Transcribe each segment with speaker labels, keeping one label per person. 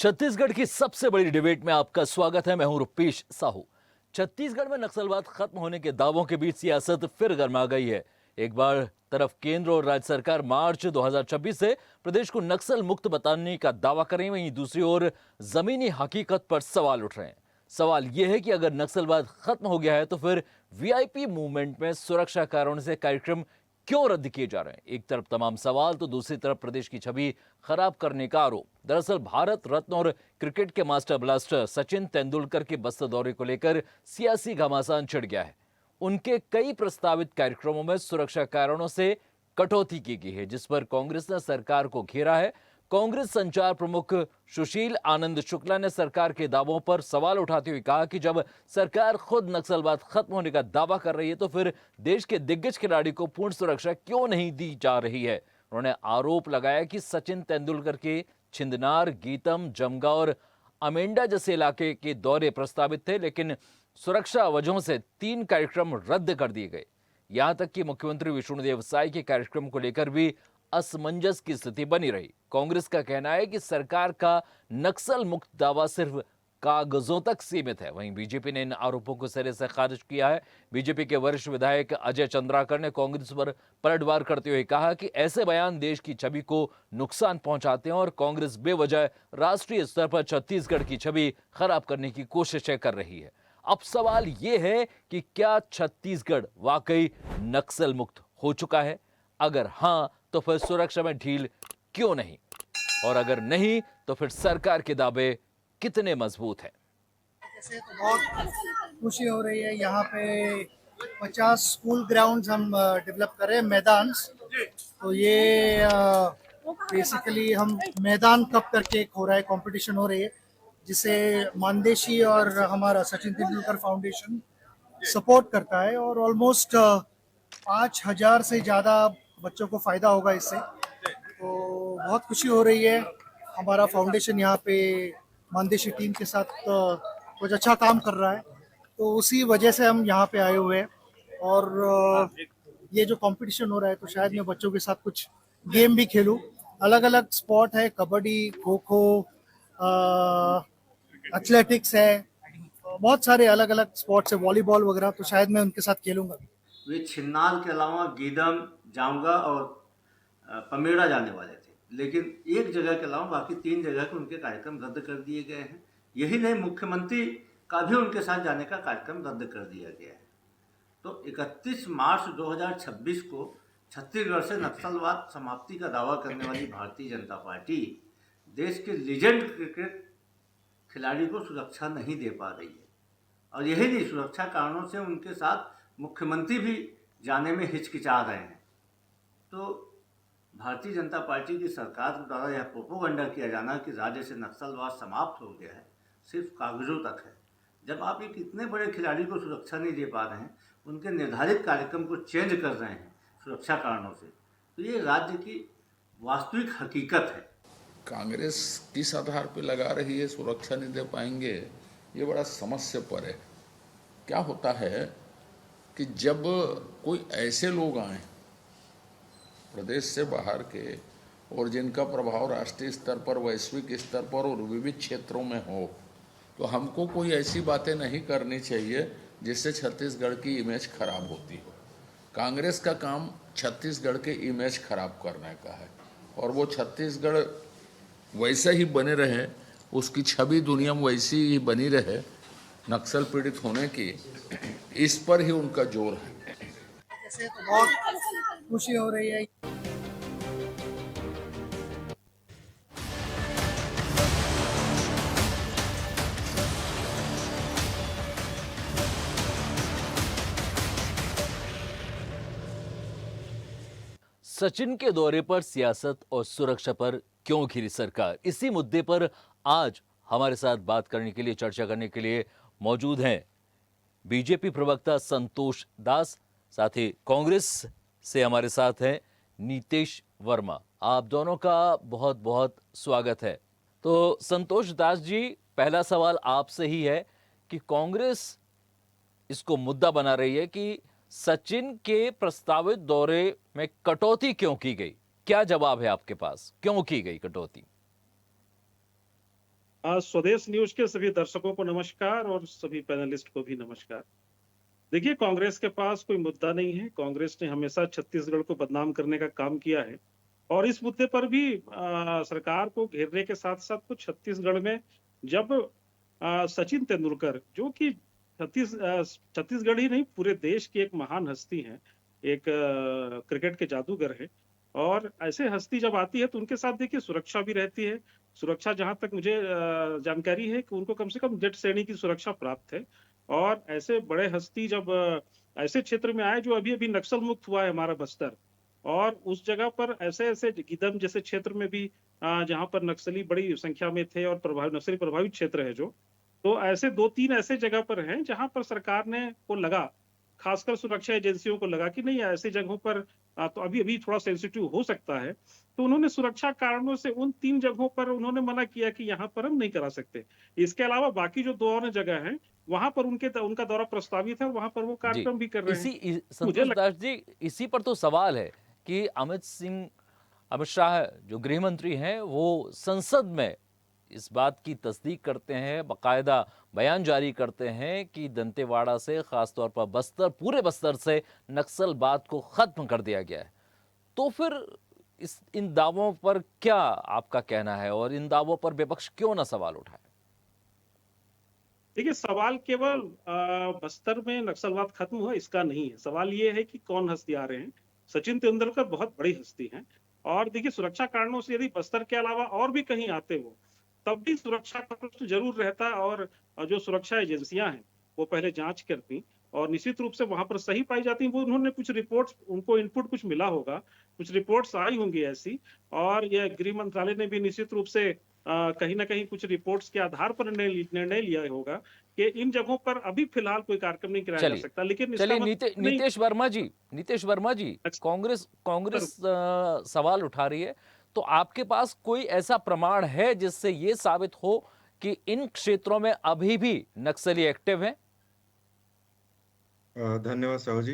Speaker 1: छत्तीसगढ़ की सबसे बड़ी डिबेट में आपका स्वागत है। मैं हूं रुपेश साहू। छत्तीसगढ़ में नक्सलवाद खत्म होने के दावों के बीच सियासत फिर गर्मा गई है। एक बार तरफ केंद्र और राज्य सरकार मार्च 2026 से प्रदेश को नक्सल मुक्त बताने का दावा करें, वहीं दूसरी ओर जमीनी हकीकत पर सवाल उठ रहे हैं। सवाल यह है कि अगर नक्सलवाद खत्म हो गया है तो फिर वीआईपी मूवमेंट में सुरक्षा कारणों से कार्यक्रम क्यों रद्द किए जा रहे हैं। एक तरफ तमाम सवाल तो दूसरी तरफ प्रदेश की छवि खराब करने का आरोप। दरअसल भारत रत्न और क्रिकेट के मास्टर ब्लास्टर सचिन तेंदुलकर के बस्तर दौरे को लेकर सियासी घमासान छिड़ गया है। उनके कई प्रस्तावित कार्यक्रमों में सुरक्षा कारणों से कटौती की गई है, जिस पर कांग्रेस ने सरकार को घेरा है। कांग्रेस संचार प्रमुख सुशील आनंद शुक्ला ने सरकार के दावों पर सवाल उठाते हुए कहा कि जब सरकार खुद नक्सलवाद खत्म होने का दावा कर रही है तो फिर देश के दिग्गज खिलाड़ी को पूर्ण सुरक्षा क्यों नहीं दी जा रही है। उन्होंने आरोप लगाया कि सचिन तेंदुलकर के छिंदनार, गीतम, जमगा और अमेंडा जैसे इलाके के दौरे प्रस्तावित थे, लेकिन सुरक्षा वजहों से 3 कार्यक्रम रद्द कर दिए गए। यहां तक कि मुख्यमंत्री विष्णुदेव साय के कार्यक्रम को लेकर भी असमंजस की स्थिति बनी रही। कांग्रेस का कहना है कि सरकार का नक्सल मुक्त दावा सिर्फ कागजों तक सीमित है। वहीं बीजेपी ने इन आरोपों को सिरे से खारिज किया है। बीजेपी के वरिष्ठ विधायक अजय चंद्राकर ने कांग्रेस पर पलटवार करते हुए कहा कि ऐसे बयान देश की छवि को नुकसान पहुंचाते हैं और कांग्रेस बेवजह राष्ट्रीय स्तर पर छत्तीसगढ़ की छवि खराब करने की कोशिशें कर रही है। अब सवाल यह है कि क्या छत्तीसगढ़ वाकई नक्सल मुक्त हो चुका है? अगर हां, तो फिर सुरक्षा में ढील क्यों नहीं, और अगर नहीं तो फिर सरकार के दावे कितने मजबूत हैं?
Speaker 2: जैसे तो बहुत खुशी हो रही है। यहाँ पे 50 स्कूल ग्राउंड्स हम डेवलप कर रहे हैं, मैदान। तो ये बेसिकली हम मैदान कप करके एक हो रहा है, कंपटीशन हो रही है, जिसे मानदेशी और हमारा सचिन तेंदुलकर फाउंडेशन सपोर्ट करता है। और ऑलमोस्ट 5,000 से ज़्यादा बच्चों को फ़ायदा होगा इससे। तो बहुत खुशी हो रही है। हमारा फाउंडेशन यहाँ पे मानदेशी टीम के साथ कुछ अच्छा काम कर रहा है, तो उसी वजह से हम यहाँ पे आए हुए हैं। और ये जो कंपटीशन हो रहा है तो शायद मैं बच्चों के साथ कुछ गेम भी खेलूँ। अलग अलग स्पोर्ट है, कबड्डी, खो खो, एथलेटिक्स है, बहुत सारे अलग अलग स्पोर्ट्स है, वॉलीबॉल वगैरह, तो शायद मैं उनके साथ खेलूंगा।
Speaker 3: वे छिन्नाल के अलावा गीदम, जामगा और पमेड़ा जाने वाले थे, लेकिन एक जगह के अलावा बाकी 3 जगह के उनके कार्यक्रम रद्द कर दिए गए हैं। यही नहीं, मुख्यमंत्री का भी उनके साथ जाने का कार्यक्रम रद्द कर दिया गया है। तो 31 मार्च 2026 को छत्तीसगढ़ से नक्सलवाद समाप्ति का दावा करने वाली भारतीय जनता पार्टी देश के लीजेंड क्रिकेट खिलाड़ी को सुरक्षा नहीं दे पा रही है। और यही नहीं, सुरक्षा कारणों से उनके साथ मुख्यमंत्री भी जाने में हिचकिचा रहे हैं। तो भारतीय जनता पार्टी की सरकार द्वारा यह प्रोपोगंडा किया जाना कि राज्य से नक्सलवाद समाप्त हो गया है, सिर्फ कागजों तक है। जब आप एक इतने बड़े खिलाड़ी को सुरक्षा नहीं दे पा रहे हैं, उनके निर्धारित कार्यक्रम को चेंज कर रहे हैं सुरक्षा कारणों से, तो ये राज्य की वास्तविक हकीकत है।
Speaker 4: कांग्रेस किस आधार पे लगा रही है सुरक्षा नहीं दे पाएंगे, ये बड़ा समस्या पर है। क्या होता है कि जब कोई ऐसे लोग आए प्रदेश से बाहर के और जिनका प्रभाव राष्ट्रीय स्तर पर, वैश्विक स्तर पर और विविध क्षेत्रों में हो, तो हमको कोई ऐसी बातें नहीं करनी चाहिए जिससे छत्तीसगढ़ की इमेज खराब होती हो। कांग्रेस का काम छत्तीसगढ़ के इमेज खराब करने का है, और वो छत्तीसगढ़ वैसे ही बने रहे, उसकी छवि दुनिया में वैसी ही बनी रहे नक्सल पीड़ित होने की, इस पर ही उनका जोर है।
Speaker 2: जैसे तो बहुत खुशी हो रही है।
Speaker 1: सचिन के दौरे पर सियासत और सुरक्षा पर क्यों घिरी सरकार, इसी मुद्दे पर आज हमारे साथ बात करने के लिए, चर्चा करने के लिए मौजूद हैं बीजेपी प्रवक्ता संतोष दास, साथ ही कांग्रेस से हमारे साथ हैं नीतेश वर्मा। आप दोनों का बहुत बहुत स्वागत है। तो संतोष दास जी, पहला सवाल आपसे ही है कि कांग्रेस इसको मुद्दा बना रही है कि सचिन के प्रस्तावित दौरे में कटौती क्यों की गई? क्या जवाब है आपके पास, क्यों की गई कटौती?
Speaker 5: स्वदेश न्यूज के सभी दर्शकों को नमस्कार और सभी पैनलिस्ट को भी नमस्कार। देखिए, कांग्रेस के पास कोई मुद्दा नहीं है। कांग्रेस ने हमेशा छत्तीसगढ़ को बदनाम करने का काम किया है और इस मुद्दे पर भी सरकार को घेरने के साथ साथ कुछ छत्तीसगढ़ में जब सचिन तेंदुलकर, जो कि छत्तीसगढ़ ही नहीं पूरे देश की एक महान हस्ती है, एक क्रिकेट के जादूगर है, और ऐसे हस्ती जब आती है तो उनके साथ देखिए सुरक्षा भी रहती है। सुरक्षा, जहां तक मुझे जानकारी है कि उनको कम से कम जेड श्रेणी की सुरक्षा प्राप्त है। और ऐसे बड़े हस्ती जब ऐसे क्षेत्र में आए जो अभी अभी नक्सल मुक्त हुआ है हमारा बस्तर, और उस जगह पर ऐसे ऐसे गीदम जैसे क्षेत्र में भी जहां पर नक्सली बड़ी संख्या में थे और नक्सली प्रभावित क्षेत्र है जो, तो ऐसे 2-3 ऐसे जगह पर हैं जहां पर सरकार ने को लगा, खासकर सुरक्षा एजेंसियों को लगा कि नहीं ऐसी जगहों पर तो अभी अभी थोड़ा सेंसिटिव हो सकता है, तो उन्होंने सुरक्षा कारणों से उन 3 जगहों पर उन्होंने मना किया कि यहाँ पर हम नहीं करा सकते। इसके अलावा बाकी जो 2 और जगह हैं, वहां पर उनका दौरा प्रस्तावित है और वहां पर वो
Speaker 1: जी,
Speaker 5: कार्यक्रम भी कर रहे हैं। मुझे
Speaker 1: संतोष दास जी, इसी पर तो सवाल है कि अमित शाह जो गृह मंत्री हैं, वो संसद में इस बात की तस्दीक करते हैं, बाकायदा बयान जारी करते हैं कि दंतेवाड़ा से, खासतौर पर बस्तर, पूरे बस्तर से नक्सलवाद को खत्म कर दिया गया है। तो फिर इन दावों पर क्या आपका कहना है और इन दावों पर विपक्ष क्यों ना सवाल उठाए?
Speaker 5: देखिए, सवाल केवल बस्तर में नक्सलवाद खत्म हुआ इसका नहीं है। सवाल ये है कि कौन हस्ती आ रहे हैं। सचिन तेंदुलकर बहुत बड़ी हस्ती हैं, और देखिए सुरक्षा कारणों से यदि बस्तर के अलावा और भी कहीं आते वो, तब भी सुरक्षा का प्रश्न जरूर रहता। और जो सुरक्षा एजेंसियां हैं वो पहले जांच करती और निश्चित रूप से वहां पर सही पाई जाती। वो उन्होंने कुछ रिपोर्ट्स, उनको इनपुट कुछ मिला होगा, कुछ रिपोर्ट्स आई होंगी ऐसी, और यह गृह मंत्रालय ने भी निश्चित रूप से कहीं ना कहीं कुछ रिपोर्ट्स के आधार पर निर्णय लिया होगा कि इन जगहों पर अभी फिलहाल कोई कार्यक्रम नहीं कराया जा
Speaker 1: चलिए
Speaker 5: सकता। लेकिन इसका
Speaker 1: चलिए,
Speaker 5: मतलब नहीं।
Speaker 1: नीतीश वर्मा जी, कांग्रेस सवाल उठा रही है, तो आपके पास कोई ऐसा प्रमाण है जिससे ये साबित हो कि इन क्षेत्रों में अभी भी नक्सली एक्टिव हैं?
Speaker 6: धन्यवाद साहू जी।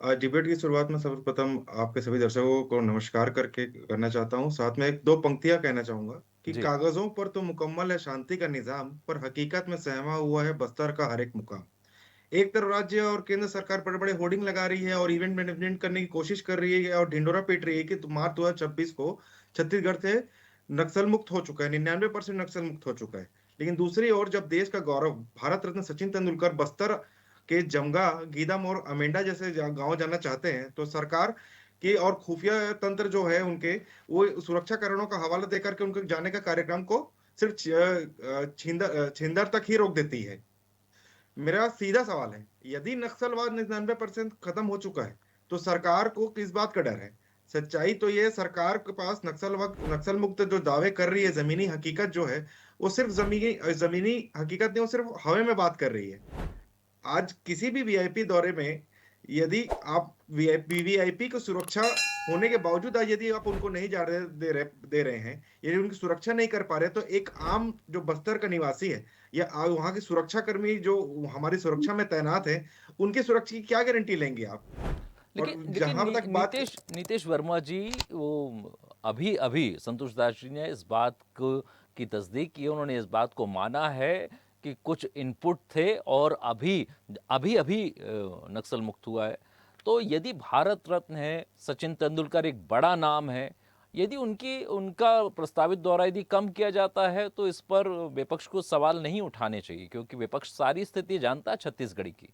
Speaker 6: डिबेट की शुरुआत में सर्वप्रथम आपके सभी दर्शकों को नमस्कार करके करना चाहता हूँ। साथ में एक दो पंक्तियां कहना चाहूंगा कि
Speaker 1: जी,
Speaker 6: कागजों पर तो मुकम्मल है शांति का निजाम, पर हकीकत में सहमा हुआ है बस्तर का हर एक मुकाम। एक तरफ राज्य और केंद्र सरकार बड़े-बड़े होर्डिंग लगा रही है और इवेंट मैनेजमेंट करने की कोशिश कर रही है और ढिंढोरा पीट रही है कि मार्च 2026 को छत्तीसगढ़ से नक्सल मुक्त हो चुका है, 99% नक्सल मुक्त हो चुका है। लेकिन दूसरी ओर जब देश का गौरव भारत रत्न सचिन तेंदुलकर बस्तर के जमगा, गीदम और अमेंडा जैसे गांव जाना चाहते हैं, तो सरकार की और खुफिया तंत्र जो है उनके, वो सुरक्षा कारणों का हवाला देकर के उनके जाने का कार्यक्रम को सिर्फ छिंदर तक ही रोक देती है। मेरा सीधा सवाल है, यदि नक्सलवाद 99% खत्म हो चुका है, तो सरकार को किस बात का डर है? सच्चाई तो ये सरकार के पास नक्सल मुक्त जो दावे कर रही है, जमीनी हकीकत जो है, वो सिर्फ जमीनी हकीकत नहीं, वो सिर्फ हवा में बात कर रही है। आज किसी भी वीआईपी दौरे में यदि आप वीवीआईपी को सुरक्षा होने के बावजूद आज यदि आप उनको नहीं दे रहे हैं, यदि उनकी सुरक्षा नहीं कर पा रहे, तो एक आम जो बस्तर का निवासी है या वहाँ के सुरक्षा कर्मी जो हमारी सुरक्षा में तैनात है, उनकी सुरक्षा की क्या गारंटी लेंगे आप? और
Speaker 1: लेकिन
Speaker 6: जहां तक बात
Speaker 1: नीतीश वर्मा जी, वो अभी अभी संतोष दास जी ने इस बात की तस्दीक की, उन्होंने इस बात को माना है कि कुछ इनपुट थे और अभी अभी अभी नक्सल मुक्त हुआ है। तो यदि भारत रत्न है, सचिन तेंदुलकर एक बड़ा नाम है, यदि उनका प्रस्तावित दौरा यदि कम किया जाता है, तो इस पर विपक्ष को सवाल नहीं उठाने चाहिए, क्योंकि विपक्ष सारी स्थिति जानता है छत्तीसगढ़ी की।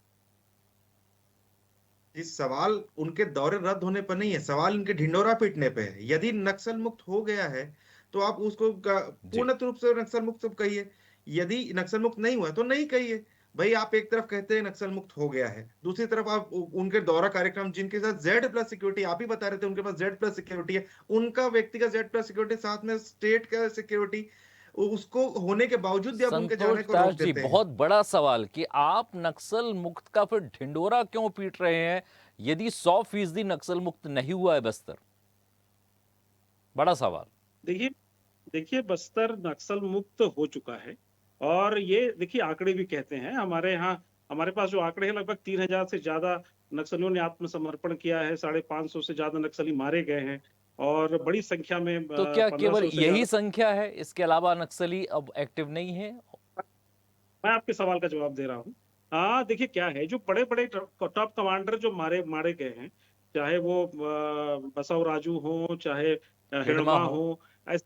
Speaker 6: इस सवाल उनके दौरे रद्द होने पर नहीं है, सवाल इनके ढिंडोरा पीटने पे है। यदि नक्सल मुक्त हो गया है, तो आप उसको
Speaker 1: जी,
Speaker 6: पूर्ण रूप से नक्सल मुक्त कहिए। यदि नक्सल मुक्त नहीं हुआ तो नहीं कहिए। भाई, आप एक तरफ कहते हैं नक्सल मुक्त हो गया है, दूसरी तरफ आप उनके दौरा कार्यक्रम जिनके साथ Z+ सिक्योरिटी, आप ही बता रहे थे उनके पास Z+ सिक्योरिटी है, उनका व्यक्तिगत Z+ सिक्योरिटी, साथ में स्टेट का सिक्योरिटी, उसको होने के बावजूद भी आप उनके जाने
Speaker 1: संतोष
Speaker 6: को
Speaker 1: दास
Speaker 6: रोक
Speaker 1: जी,
Speaker 6: देते हैं।
Speaker 1: बहुत बड़ा सवाल कि आप नक्सल मुक्त का फिर ढिंडोरा क्यों पीट रहे हैं यदि 100% नक्सल मुक्त नहीं हुआ है बस्तर? बड़ा सवाल।
Speaker 5: देखिए देखिए बस्तर नक्सल मुक्त हो चुका है, और ये देखिए आंकड़े भी कहते हैं। हमारे यहाँ, हमारे पास जो आंकड़े हैं, लगभग 3,000 से ज्यादा नक्सलियों ने आत्मसमर्पण किया है, 550 से ज्यादा नक्सली मारे गए हैं, और बड़ी संख्या में
Speaker 1: तो क्या
Speaker 5: 1500
Speaker 1: केवल
Speaker 5: से
Speaker 1: यही
Speaker 5: ज्यादा।
Speaker 1: संख्या है, इसके अलावा नक्सली अब एक्टिव नहीं है?
Speaker 5: मैं आपके सवाल का जवाब दे रहा हूँ। हाँ, देखिए क्या है, जो बड़े बड़े टॉप कमांडर जो मारे मारे गए हैं, चाहे वो बसव राजू हो, चाहे
Speaker 1: हिडमा
Speaker 5: हिडमा
Speaker 1: हो।
Speaker 5: हो, ऐसे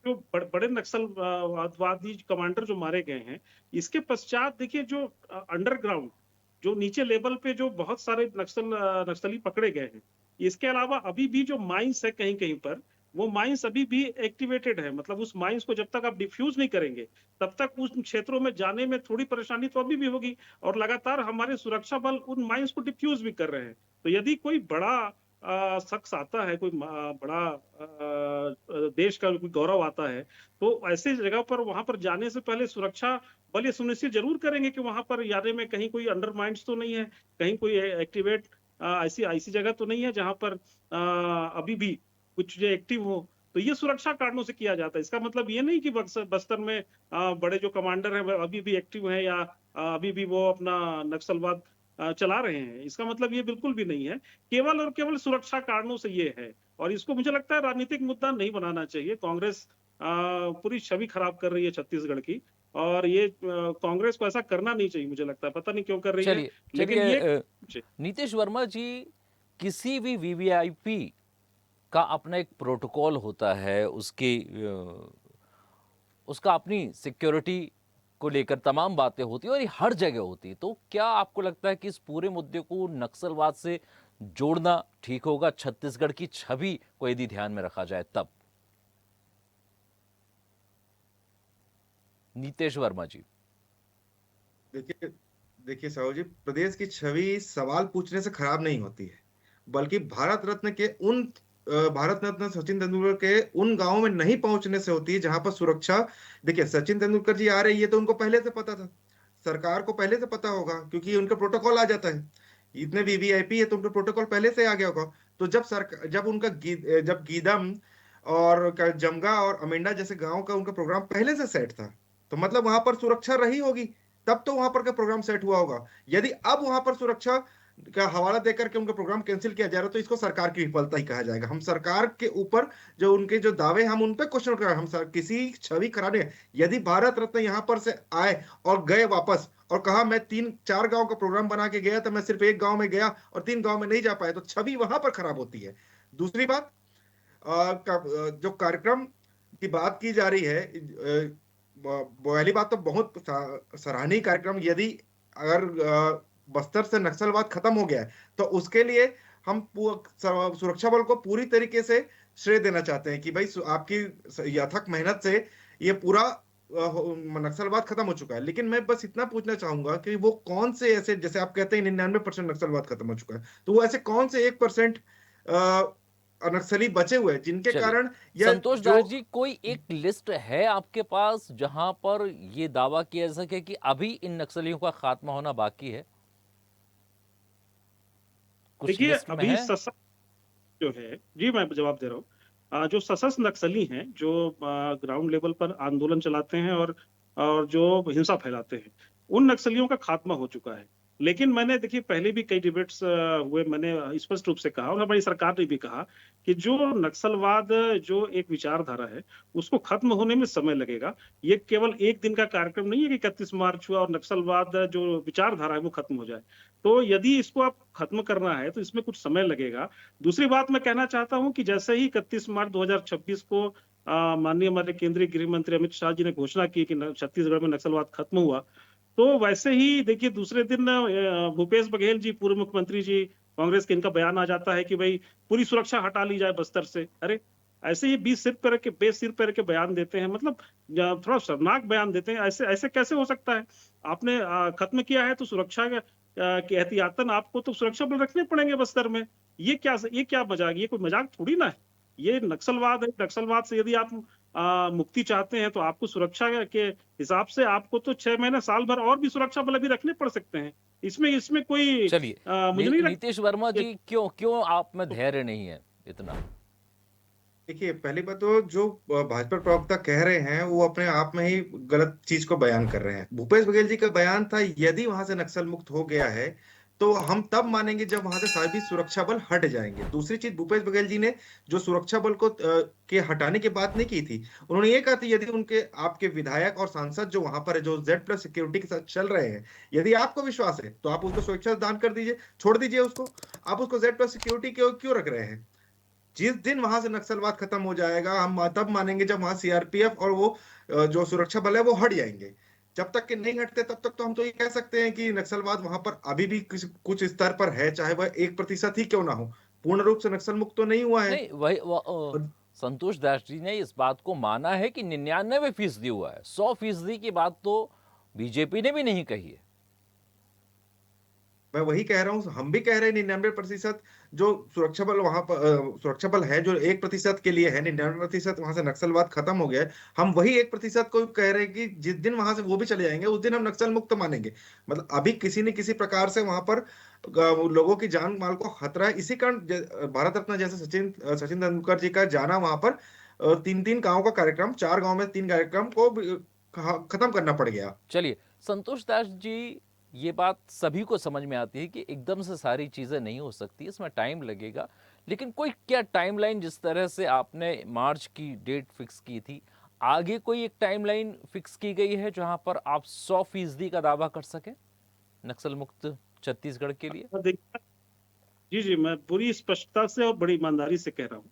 Speaker 5: जो बड़े नक्सलवादी कमांडर जो मारे गए हैं, इसके पश्चात देखिए जो अंडरग्राउंड, जो नीचे लेवल पे जो बहुत सारे नक्सली पकड़े गए हैं, इसके अलावा अभी भी जो माइंस है कहीं कहीं पर, वो माइंस अभी भी एक्टिवेटेड है। मतलब उस माइंस को जब तक आप डिफ्यूज नहीं करेंगे, तब तक उन क्षेत्रों में जाने में थोड़ी परेशानी तो अभी भी होगी। और लगातार हमारे सुरक्षा बल उन माइंस को डिफ्यूज भी कर रहे हैं। तो यदि कोई बड़ा शख्स आता है, कोई बड़ा देश का कोई गौरव आता है, तो ऐसे जगह पर वहां पर जाने से पहले सुरक्षा बल ये सुनिश्चित जरूर करेंगे कि वहां पर जाने में कहीं कोई अंडरमाइंस तो नहीं है, कहीं कोई एक्टिवेट ऐसी ऐसी जगह तो नहीं है जहां पर अभी भी कुछ जो एक्टिव हो। तो ये सुरक्षा कारणों से किया जाता है। इसका मतलब ये नहीं कि बस्तर में बड़े जो कमांडर हैं वो अभी भी एक्टिव हैं, या अभी भी वो अपना नक्सलवाद चला रहे हैं। इसका मतलब ये बिल्कुल भी नहीं है। केवल और केवल सुरक्षा कारणों से ये है, और इसको मुझे लगता है राजनीतिक मुद्दा नहीं बनाना चाहिए। कांग्रेस पूरी छवि खराब कर रही है छत्तीसगढ़ की, और ये कांग्रेस को ऐसा करना नहीं चाहिए। मुझे लगता है पता नहीं क्यों कर रही है,
Speaker 1: चलिए
Speaker 5: लेकिन
Speaker 1: चलिए
Speaker 5: ये
Speaker 1: नीतीश वर्मा जी, किसी भी वीवीआईपी का अपना एक प्रोटोकॉल होता है, उसका अपनी सिक्योरिटी को लेकर तमाम बातें होती है और ये हर जगह होती है। तो क्या आपको लगता है कि इस पूरे मुद्दे को नक्सलवाद से जोड़ना ठीक होगा, छत्तीसगढ़ की छवि को यदि ध्यान में रखा जाए तब? नीतीश वर्मा जी।
Speaker 6: देखिए देखिए साहू जी, प्रदेश की छवि सवाल पूछने से खराब नहीं होती है, बल्कि भारत रत्न सचिन तेंदुलकर के उन गांवों में नहीं पहुंचने से होती है जहां पर सुरक्षा। देखिए सचिन तेंदुलकर जी आ रहे, ये तो उनको पहले से पता था, सरकार को पहले से पता होगा, क्योंकि उनका प्रोटोकॉल आ जाता है। इतने वीवीआईपी है तो उनका प्रोटोकॉल पहले से आ गया होगा। तो जब गीदम और जमगा और अमेंडा जैसे गांव का उनका प्रोग्राम पहले से सेट था, तो मतलब वहां पर सुरक्षा रही होगी, तब तो वहां पर का प्रोग्राम सेट हुआ होगा। यदि अब वहां पर सुरक्षा का हवाला देकर के उनका प्रोग्राम कैंसिल किया जा रहा है, तो इसको सरकार की विफलता ही कहा जाएगा। हम सरकार के ऊपर जो उनके जो दावे, हम उन पे क्वेश्चन कर रहे हैं, किसी छवि खराब नहीं। यदि भारत रत्न यहाँ पर से आए और गए वापस और कहा मैं 3-4 गांव का प्रोग्राम बना के गया था, मैं सिर्फ एक गांव में गया और 3 गांव में नहीं जा पाया, तो छवि वहां पर खराब होती है। दूसरी बात, जो कार्यक्रम की बात की जा रही है, पहली बात तो बहुत सराहनीय कार्यक्रम। यदि अगर बस्तर से नक्सलवाद खत्म हो गया है, तो उसके लिए हम सुरक्षा बल को पूरी तरीके से श्रेय देना चाहते हैं कि भाई आपकी अथक मेहनत से ये पूरा नक्सलवाद खत्म हो चुका है। लेकिन मैं बस इतना पूछना चाहूंगा कि वो कौन से ऐसे, जैसे आप कहते हैं 99% नक्सलवाद खत्म हो चुका है, तो वो ऐसे कौन से 1% नक्सली बचे हुए हैं जिनके
Speaker 1: चलिए
Speaker 6: कारण यह
Speaker 1: संतोष
Speaker 6: जो
Speaker 1: दास जी, कोई एक लिस्ट है आपके पास जहां पर ये दावा किया जा सके कि अभी इन नक्सलियों का खात्मा होना बाकी है? कुछ
Speaker 5: देखिए
Speaker 1: लिस्ट में
Speaker 5: अभी
Speaker 1: है?
Speaker 5: सशस्त्र जो है, जी मैं जवाब दे रहा हूँ। जो सशस्त्र नक्सली हैं, जो ग्राउंड लेवल पर आंदोलन चलाते हैं और जो हिंसा फैलाते हैं, उन नक्सलियों का खात्मा हो चुका है। लेकिन मैंने देखिए पहले भी कई डिबेट्स हुए, मैंने स्पष्ट रूप से कहा और हमारी सरकार ने भी कहा कि जो नक्सलवाद जो एक विचारधारा है, उसको खत्म होने में समय लगेगा। ये केवल एक दिन का कार्यक्रम नहीं है कि 31 मार्च हुआ और नक्सलवाद जो विचारधारा है वो खत्म हो जाए। तो यदि इसको आप खत्म करना है तो इसमें कुछ समय लगेगा। दूसरी बात मैं कहना चाहता हूं कि जैसे ही 31 मार्च 2026 को माननीय हमारे केंद्रीय गृह मंत्री अमित शाह जी ने घोषणा की कि छत्तीसगढ़ में नक्सलवाद खत्म हुआ, तो वैसे ही देखिए दूसरे दिन भूपेश बघेल जी, पूर्व मुख्यमंत्री जी कांग्रेस के, इनका बयान आ जाता है कि भाई पूरी सुरक्षा हटा ली जाए बस्तर से। अरे ऐसे ही बेसिर पैर के बयान देते हैं, मतलब थोड़ा शर्मनाक बयान देते हैं। ऐसे ऐसे कैसे हो सकता है? आपने खत्म किया है तो सुरक्षा के एहतियातन आपको तो सुरक्षा बल रखने पड़ेंगे बस्तर में। ये क्या मजाक? ये कोई मजाक थोड़ी ना है। ये नक्सलवाद है। नक्सलवाद से यदि आप मुक्ति चाहते हैं तो आपको सुरक्षा के हिसाब से आपको तो 6 महीने साल भर और भी सुरक्षा बल अभी रखने पड़ सकते हैं। इसमें कोई
Speaker 1: चलिए
Speaker 5: मुझे नहीं लगता।
Speaker 1: नीतीश वर्मा जी, क्यों आप में धैर्य नहीं है इतना?
Speaker 6: देखिए, पहली बात तो जो भाजपा प्रवक्ता कह रहे हैं वो अपने आप में ही गलत चीज को बयान कर रहे हैं। भूपेश बघेल जी का बयान था यदि वहां से नक्सल मुक्त हो गया है तो हम तब मानेंगे जब वहां से सभी सुरक्षा बल हट जाएंगे। दूसरी चीज, भूपेश बघेल जी ने जो सुरक्षा बल को के हटाने की बात नहीं की थी, उन्होंने ये कहा था यदि उनके आपके विधायक और सांसद जो वहां पर है, जो Z+ सिक्योरिटी के साथ चल रहे हैं, यदि आपको विश्वास है तो आप उसको स्वेच्छा से दान कर दीजिए, छोड़ दीजिए उसको। आप उसको Z+ सिक्योरिटी क्यों रख रहे हैं? जिस दिन वहां से नक्सलवाद खत्म हो जाएगा, हम तब मानेंगे जब वहां CRPF और वो जो सुरक्षा बल है वो हट जाएंगे। जब तक कि नहीं हटते तब तक तो हम तो ये कह सकते हैं कि नक्सलवाद वहां पर अभी भी कुछ स्तर पर है, चाहे वह 1% ही क्यों ना हो। पूर्ण रूप से नक्सल मुक्त तो नहीं हुआ है।
Speaker 1: नहीं वही
Speaker 6: और
Speaker 1: संतोष दास जी ने इस बात को माना है कि 99% हुआ है, 100% की बात तो बीजेपी ने भी नहीं कही है।
Speaker 6: मैं वही कह रहा हूँ, हम भी कह रहे हैं 99% जो सुरक्षा बल वहां पर सुरक्षा बल है जो 1% के लिए है, 99% वहां से नक्सलवाद खत्म हो गया है। हम वही 1% को कह रहे हैं कि जिस दिन वहां से वो भी चले जाएंगे उस दिन हम नक्सल मुक्त मानेंगे। मतलब अभी किसी न किसी प्रकार से वहां पर लोगों की जान माल को खतरा है। इसी कारण भारत रत्न जैसे सचिन तेंदुलकर जी का जाना वहां पर 3-3 गांव का कार्यक्रम, 4 गांव में 3 कार्यक्रम को खत्म करना पड़ गया।
Speaker 1: चलिए संतोष दास जी, ये बात सभी को समझ में आती है कि एकदम से सारी चीज़ें नहीं हो सकती, इसमें टाइम लगेगा। लेकिन कोई क्या टाइमलाइन, जिस तरह से आपने मार्च की डेट फिक्स की थी, आगे कोई एक टाइमलाइन फिक्स की गई है जहां पर आप 100% का दावा कर सकें नक्सल मुक्त छत्तीसगढ़ के लिए?
Speaker 5: देखिए, जी जी, मैं पूरी स्पष्टता से और बड़ी ईमानदारी से कह रहा हूँ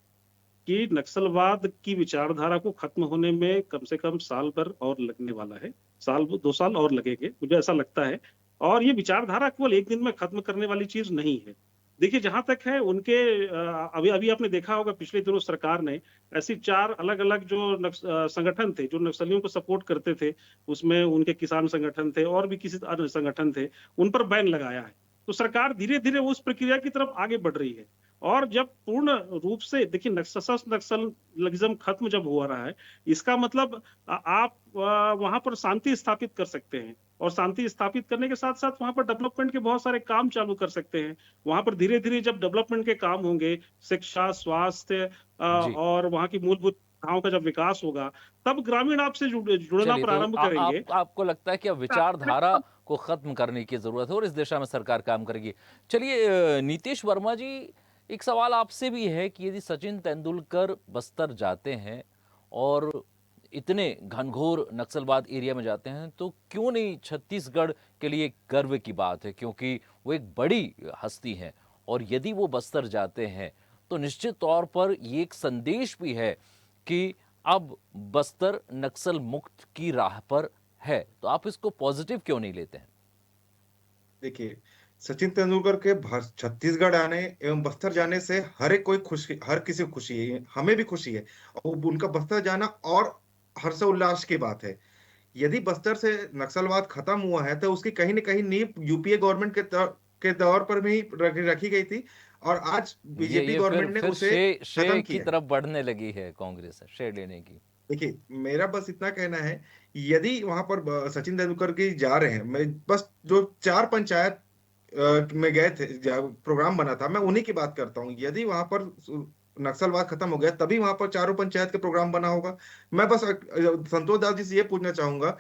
Speaker 5: कि नक्सलवाद की विचारधारा को खत्म होने में कम से कम साल भर और लगने वाला है। 2 साल और लगेंगे, मुझे ऐसा लगता है। और ये विचारधारा केवल एक दिन में खत्म करने वाली चीज नहीं है। देखिए, जहां तक है उनके अभी अभी आपने देखा होगा पिछले दिनों सरकार ने ऐसी 4 अलग-अलग जो संगठन थे, जो नक्सलियों को सपोर्ट करते थे, उसमें उनके किसान संगठन थे और भी किसी अन्य संगठन थे, उन पर बैन लगाया है। तो सरकार धीरे-धीरे उस प्रक्रिया की तरफ आगे बढ़ रही है। और जब पूर्ण रूप से देखिए नक्सलिज्म खत्म जब हो रहा है, इसका मतलब आप वहां पर शांति स्थापित कर सकते हैं और शांति स्थापित करने के साथ साथ वहां पर डेवलपमेंट के बहुत सारे काम चालू कर सकते हैं। वहां पर धीरे धीरे जब डेवलपमेंट के काम होंगे, शिक्षा, स्वास्थ्य
Speaker 1: जी,
Speaker 5: और वहां की मूलभूत सुविधाओं का जब विकास होगा, तब ग्रामीण आपसे जुड़ना
Speaker 1: चलिए तो
Speaker 5: प्रारंभ करेंगे।
Speaker 1: आपको लगता है कि अब विचारधारा को खत्म करने की जरूरत है और इस दिशा में सरकार काम करेगी। चलिए नीतीश वर्मा जी, एक सवाल आपसे भी है कि यदि सचिन तेंदुलकर बस्तर जाते हैं और इतने घनघोर नक्सलवाद एरिया में जाते हैं, तो क्यों नहीं छत्तीसगढ़ के लिए गर्व की बात है, क्योंकि वो एक बड़ी हस्ती हैं। और यदि वो बस्तर जाते हैं तो निश्चित तौर पर ये एक संदेश भी है कि अब बस्तर नक्सल मुक्त की राह पर है। तो आप इसको पॉजिटिव क्यों नहीं लेते हैं?
Speaker 6: देखिए, सचिन तेंदुलकर के छत्तीसगढ़ आने एवं बस्तर जाने से हर किसी को खुशी है, हमें भी खुशी है। और उनका बस्तर जाना और हर्षोल्लास की बात है। यदि बस्तर से नक्सलवाद खत्म हुआ है तो उसकी कहीं न कहीं नींव UPA गवर्नमेंट के दौर पर भी रखी गई थी और आज बीजेपी
Speaker 1: ये फिर
Speaker 6: गवर्नमेंट ने
Speaker 1: फिर
Speaker 6: उसे
Speaker 1: श्रेय
Speaker 6: खत्म
Speaker 1: की
Speaker 6: किया है।
Speaker 1: तरफ बढ़ने लगी है कांग्रेस, श्रेय लेने की।
Speaker 6: देखिए, मेरा बस इतना कहना है, यदि वहां पर सचिन तेंदुलकर की जा रहे हैं, मैं बस जो 4 पंचायत में गए थे, प्रोग्राम बना था, मैं उन्हीं की बात करता हूँ। यदि वहां पर नक्सलवाद खत्म हो गया तभी वहां पर चारों पंचायत के प्रोग्राम बना होगा। मैं बस संतोष दास जी से ये पूछना चाहूंगा,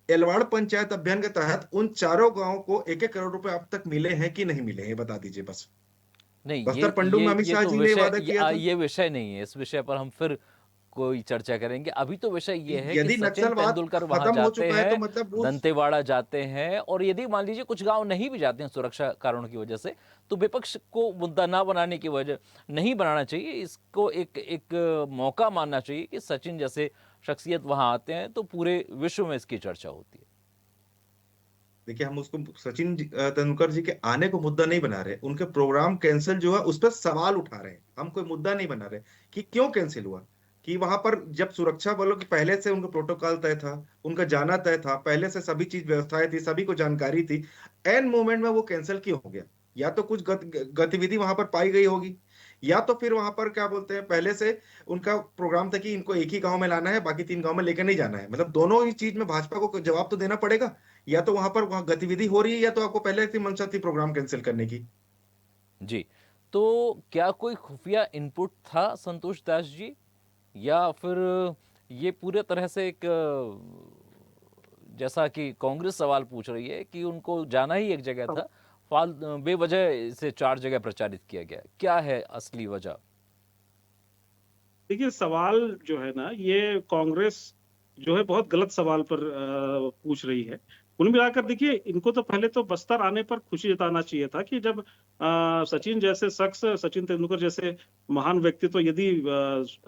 Speaker 6: एलवाड़ पंचायत अभियान के तहत उन चारों गांवों को 1-1 करोड़ रुपए अब तक मिले हैं कि नहीं मिले हैं, ये बता दीजिए बस।
Speaker 1: नहीं,
Speaker 6: बस्तर पंडुम में अमित
Speaker 1: ये
Speaker 6: शाह
Speaker 1: तो
Speaker 6: जी ने
Speaker 1: विषय
Speaker 6: वादा किया था।
Speaker 1: ये विषय नहीं है। इस विषय पर हम फिर कोई चर्चा करेंगे। अभी तो विषय ये है कि
Speaker 6: यदि
Speaker 1: सचिन
Speaker 6: नक्सलवाद
Speaker 1: तेंदुलकर वहां
Speaker 6: खत्म हो
Speaker 1: जाते
Speaker 6: चुका है तो
Speaker 1: हैं,
Speaker 6: मतलब उस
Speaker 1: दंतेवाड़ा जाते हैं, और यदि मान लीजिए कुछ गांव नहीं भी जाते हैं सुरक्षा कारणों की वजह से, तो विपक्ष को मुद्दा ना बनाने की वजह नहीं बनाना चाहिए। इसको एक एक मौका मानना चाहिए कि सचिन जैसे शख्सियत वहां आते हैं तो पूरे विश्व में इसकी चर्चा होती है।
Speaker 6: देखिए, हम उसको तेंदुलकर जी के आने को मुद्दा नहीं बना रहे, उनके प्रोग्राम कैंसिल जो है उस पर सवाल उठा रहे हैं। हम कोई मुद्दा नहीं बना रहे कि क्यों कैंसिल हुआ। कि वहां पर जब सुरक्षा बलों की पहले से उनका प्रोटोकॉल तय था, उनका जाना तय था, पहले से सभी चीज व्यवस्थाएं थी, सभी को जानकारी थी, एन मोमेंट में वो कैंसिल क्यों हो गया? या तो कुछ गतिविधि वहां पर पाई गई होगी, या तो फिर वहां पर क्या बोलते हैं, पहले से उनका प्रोग्राम था कि इनको एक ही गांव में लाना है, बाकी 3 गांव में लेकर नहीं जाना है। मतलब दोनों ही चीज में भाजपा को जवाब तो देना पड़ेगा। या तो वहां गतिविधि हो रही है, या तो आपको पहले से मंशा थी प्रोग्राम कैंसिल करने की।
Speaker 1: जी, तो क्या कोई खुफिया इनपुट था संतोष दास जी, या फिर ये पूरे तरह से एक जैसा कि कांग्रेस सवाल पूछ रही है कि उनको जाना ही एक जगह था, बेवजह इसे 4 जगह प्रचारित किया गया। क्या है असली वजह?
Speaker 5: देखिए, सवाल जो है ना, ये कांग्रेस जो है बहुत गलत सवाल पर पूछ रही है। कुल मिलाकर देखिए, इनको तो पहले तो बस्तर आने पर खुशी जताना चाहिए था कि जब सचिन जैसे शख्स, सचिन तेंदुलकर जैसे महान व्यक्तित्व यदि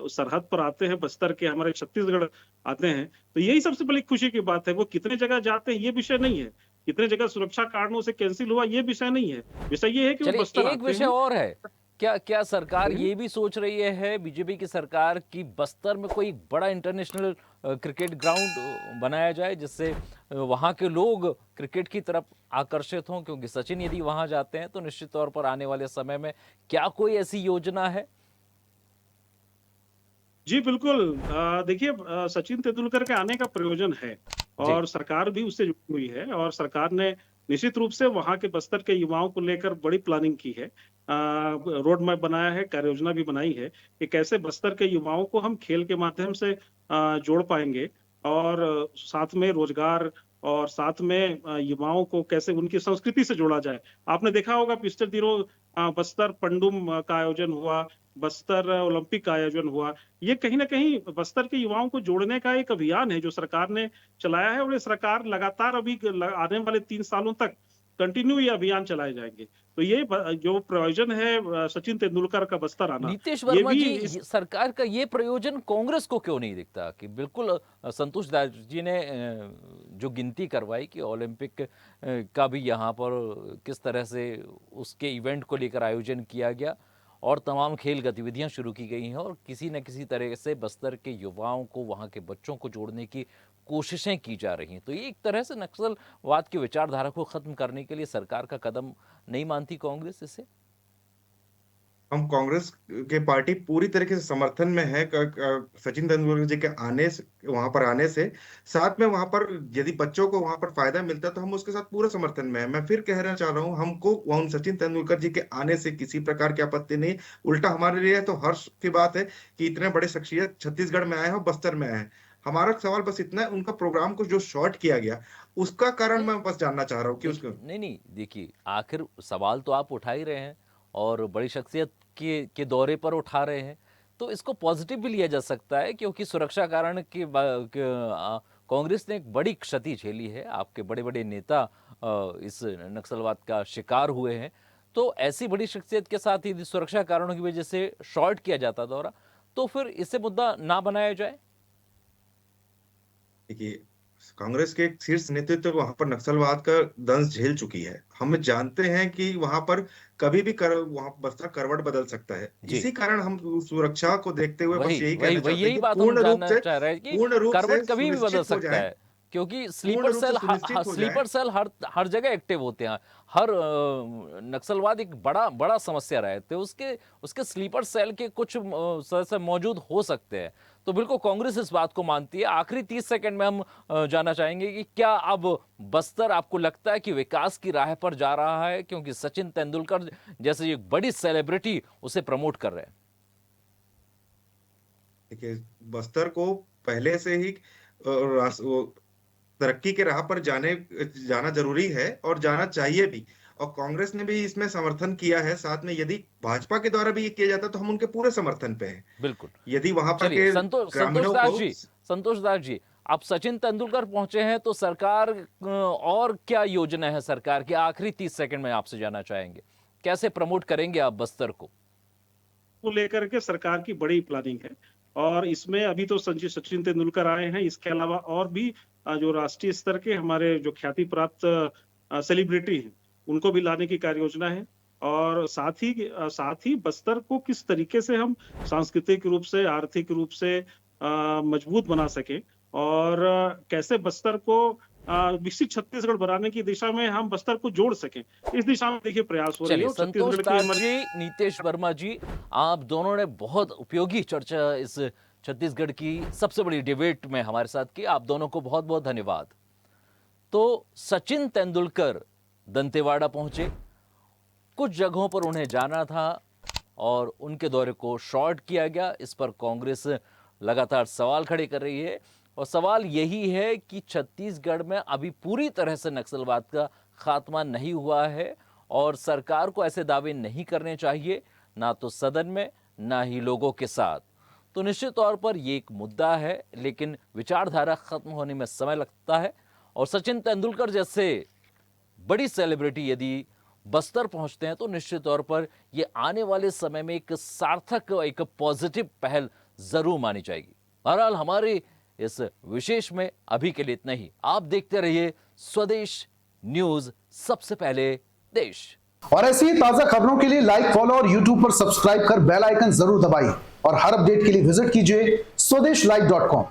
Speaker 5: सरहद पर आते हैं, बस्तर के हमारे छत्तीसगढ़ आते हैं, तो यही सबसे बड़ी खुशी की बात है। वो कितने जगह जाते हैं ये विषय नहीं है, कितने जगह सुरक्षा कारणों से कैंसिल हुआ ये विषय नहीं है। विषय ये है कि वो
Speaker 1: चलिए,
Speaker 5: बस्तर
Speaker 1: एक
Speaker 5: आते
Speaker 1: विषय
Speaker 5: हैं।
Speaker 1: और है। क्या क्या सरकार
Speaker 5: बोलिए।
Speaker 1: ये भी सोच रही है, बीजेपी की सरकार, कि बस्तर में कोई बड़ा इंटरनेशनल क्रिकेट ग्राउंड बनाया जाए, जिससे वहाँ के लोग क्रिकेट की तरफ आकर्षित हों? क्योंकि सचिन यदि वहाँ जाते हैं तो निश्चित तौर पर आने वाले समय में क्या कोई ऐसी योजना है?
Speaker 5: जी, बिल्कुल। देखिए, सचिन तेंदुलकर के आने का प्रयोजन है
Speaker 1: जी।
Speaker 5: और सरकार भी उससे जुड़ी हुई है और सरकार ने निश्चित रूप से वहाँ के बस्तर के युवाओं को लेकर बड़ी प्लानिंग की है। रोड मैप बनाया है, कार्ययोजना भी बनाई है कि कैसे बस्तर के युवाओं को हम खेल के माध्यम से जोड़ पाएँगे और साथ में रोजगार और साथ में युवाओं को कैसे उनकी संस्कृति से जोड़ा जाए। आपने देखा होगा पिछले दिनों बस्तर पंडुम का आयोजन हुआ, बस्तर ओलंपिक का आयोजन हुआ। ये कहीं न कहीं बस्तर के युवाओं को जोड़ने का एक अभियान है जो सरकार ने चलाया है और ये सरकार लगातार अभी आने वाले 3 सालों तक कंटिन्यू ये अभियान चलाए जाएँगे। तो ये जो प्रयोजन है सचिन तेंदुलकर का बस्तर आना,
Speaker 1: नीतीश
Speaker 5: ये
Speaker 1: वर्मा
Speaker 5: भी
Speaker 1: जी,
Speaker 5: इस
Speaker 1: सरकार का ये प्रयोजन कांग्रेस को क्यों नहीं दिखता? कि बिल्कुल संतोष दास जी ने जो गिनती करवाई कि ओलंपिक का भी यहाँ पर किस तरह से उसके इवेंट को लेकर आयोजन किया गया और तमाम खेल गतिविधियां शुरू की गई हैं और किसी न किसी तरह से बस्तर के युवाओं को, वहाँ के बच्चों को जोड़ने की कोशिशें की जा रही हैं। तो ये एक तरह से नक्सलवाद की विचारधारा को खत्म करने के लिए सरकार का कदम नहीं मानती कांग्रेस इसे?
Speaker 6: हम कांग्रेस के पार्टी पूरी तरीके से समर्थन में है सचिन तेंदुलकर जी के आने से, वहां पर आने से। साथ में वहां पर यदि बच्चों को वहां पर फायदा मिलता है तो हम उसके साथ पूरे समर्थन में है। मैं फिर कहना चाह रहा हूं, हमको उन सचिन तेंदुलकर जी के आने से किसी प्रकार की आपत्ति नहीं। उल्टा हमारे लिए तो हर्ष की बात है कि इतने बड़े शख्सियत छत्तीसगढ़ में आए हैं और बस्तर में आए हैं। हमारा सवाल बस इतना है, उनका प्रोग्राम को जो शॉर्ट किया गया उसका कारण मैं बस जानना चाह रहा हूँ कि उसको।
Speaker 1: नहीं नहीं, देखिए, आखिर सवाल तो आप उठा ही रहे हैं और बड़ी शख्सियत के दौरे पर उठा रहे हैं, तो इसको पॉजिटिव भी लिया जा सकता है, क्योंकि सुरक्षा कारण कांग्रेस ने एक बड़ी क्षति झेली है। आपके बड़े बड़े नेता इस नक्सलवाद का शिकार हुए हैं। तो ऐसी बड़ी शख्सियत के साथ यदि सुरक्षा कारणों की वजह से शॉर्ट किया जाता दौरा, तो फिर इसे मुद्दा ना बनाया जाए।
Speaker 6: देखिए, कांग्रेस के एक शीर्ष नेतृत्व वहां पर नक्सलवाद का दंश झेल चुकी है। हम जानते हैं कि वहां पर कभी भी वहां बस्तर करवट बदल सकता है।
Speaker 1: जी,
Speaker 6: इसी कारण हम सुरक्षा को देखते हुए बस
Speaker 1: वही
Speaker 6: यही
Speaker 1: वही
Speaker 6: कहना
Speaker 1: वही
Speaker 6: चाहते हैं
Speaker 1: यही
Speaker 6: कि
Speaker 1: बात हम जानना चाह रहे हैं कि
Speaker 6: पूर्ण रूप से
Speaker 1: करवट कभी भी बदल
Speaker 6: सुनिश्चित हो
Speaker 1: सकता
Speaker 6: जाए,
Speaker 1: है, क्योंकि
Speaker 6: पूर्ण रूप से सुनिश्चित हो जाए।
Speaker 1: स्लीपर सेल हर जगह एक्टिव होते हैं। हर नक्सलवाद एक बड़ा बड़ा समस्या रहे थे, उसके उसके स्लीपर सेल के कुछ सदस्य मौजूद हो सकते हैं। तो बिल्कुल कांग्रेस इस बात को मानती है। आखिरी 30 सेकंड में हम जानना चाहेंगे कि क्या अब बस्तर, आपको लगता है कि विकास की राह पर जा रहा है, क्योंकि सचिन तेंदुलकर जैसे एक बड़ी सेलिब्रिटी उसे प्रमोट कर रहे हैं?
Speaker 6: देखिए, बस्तर को पहले से ही तरक्की के राह पर जाना जरूरी है और जाना चाहिए भी। और कांग्रेस ने भी इसमें समर्थन किया है। साथ में यदि भाजपा के द्वारा भी ये किया जाता तो हम उनके पूरे समर्थन पे हैं।
Speaker 1: बिल्कुल।
Speaker 6: यदि वहां पर
Speaker 1: चलिए,
Speaker 6: के
Speaker 1: संतोष
Speaker 6: ग्रामीणों
Speaker 1: दास
Speaker 6: को
Speaker 1: जी, संतोष दास जी, आप सचिन तेंदुलकर पहुंचे हैं तो सरकार और क्या योजना है सरकार की? आखिरी 30 सेकंड में आपसे जानना चाहेंगे, कैसे प्रमोट करेंगे आप बस्तर को?
Speaker 5: को लेकर के सरकार की बड़ी प्लानिंग है और इसमें अभी तो संजय सचिन तेंदुलकर आए हैं, इसके अलावा और भी जो राष्ट्रीय स्तर के हमारे जो ख्याति प्राप्त सेलिब्रिटी हैं, उनको भी लाने की कार्य योजना है और साथ ही बस्तर को किस तरीके से हम सांस्कृतिक रूप से, आर्थिक रूप से मजबूत बना सके और कैसे बस्तर को विकसित छत्तीसगढ़ बनाने की दिशा में हम बस्तर को जोड़ सकें, इस दिशा में देखिए प्रयास हो रही है
Speaker 1: चलिए,
Speaker 5: और
Speaker 1: संतोष
Speaker 5: छत्तीसगढ़
Speaker 1: दास
Speaker 5: की
Speaker 1: जी, नीतीश वर्मा जी, आप दोनों ने बहुत उपयोगी चर्चा इस छत्तीसगढ़ की सबसे बड़ी डिबेट में हमारे साथ की। आप दोनों को बहुत बहुत धन्यवाद। तो सचिन तेंदुलकर दंतेवाड़ा पहुंचे, कुछ जगहों पर उन्हें जाना था और उनके दौरे को शॉर्ट किया गया। इस पर कांग्रेस लगातार सवाल खड़े कर रही है और सवाल यही है कि छत्तीसगढ़ में अभी पूरी तरह से नक्सलवाद का खात्मा नहीं हुआ है और सरकार को ऐसे दावे नहीं करने चाहिए, ना तो सदन में ना ही लोगों के साथ। तो निश्चित तौर पर यह एक मुद्दा है, लेकिन विचारधारा खत्म होने में समय लगता है। और सचिन तेंदुलकर जैसे बड़ी सेलिब्रिटी यदि बस्तर पहुंचते हैं तो निश्चित तौर पर ये आने वाले समय में एक सार्थक, एक पॉजिटिव पहल जरूर मानी जाएगी। बहरहाल हमारे इस विशेष में अभी के लिए इतना ही। आप देखते रहिए स्वदेश न्यूज, सबसे पहले देश।
Speaker 7: और ऐसी ही ताजा खबरों के लिए लाइक, फॉलो और यूट्यूब पर सब्सक्राइब कर बेल आइकन जरूर दबाइए और हर अपडेट के लिए विजिट कीजिए स्वदेशलाइव.com।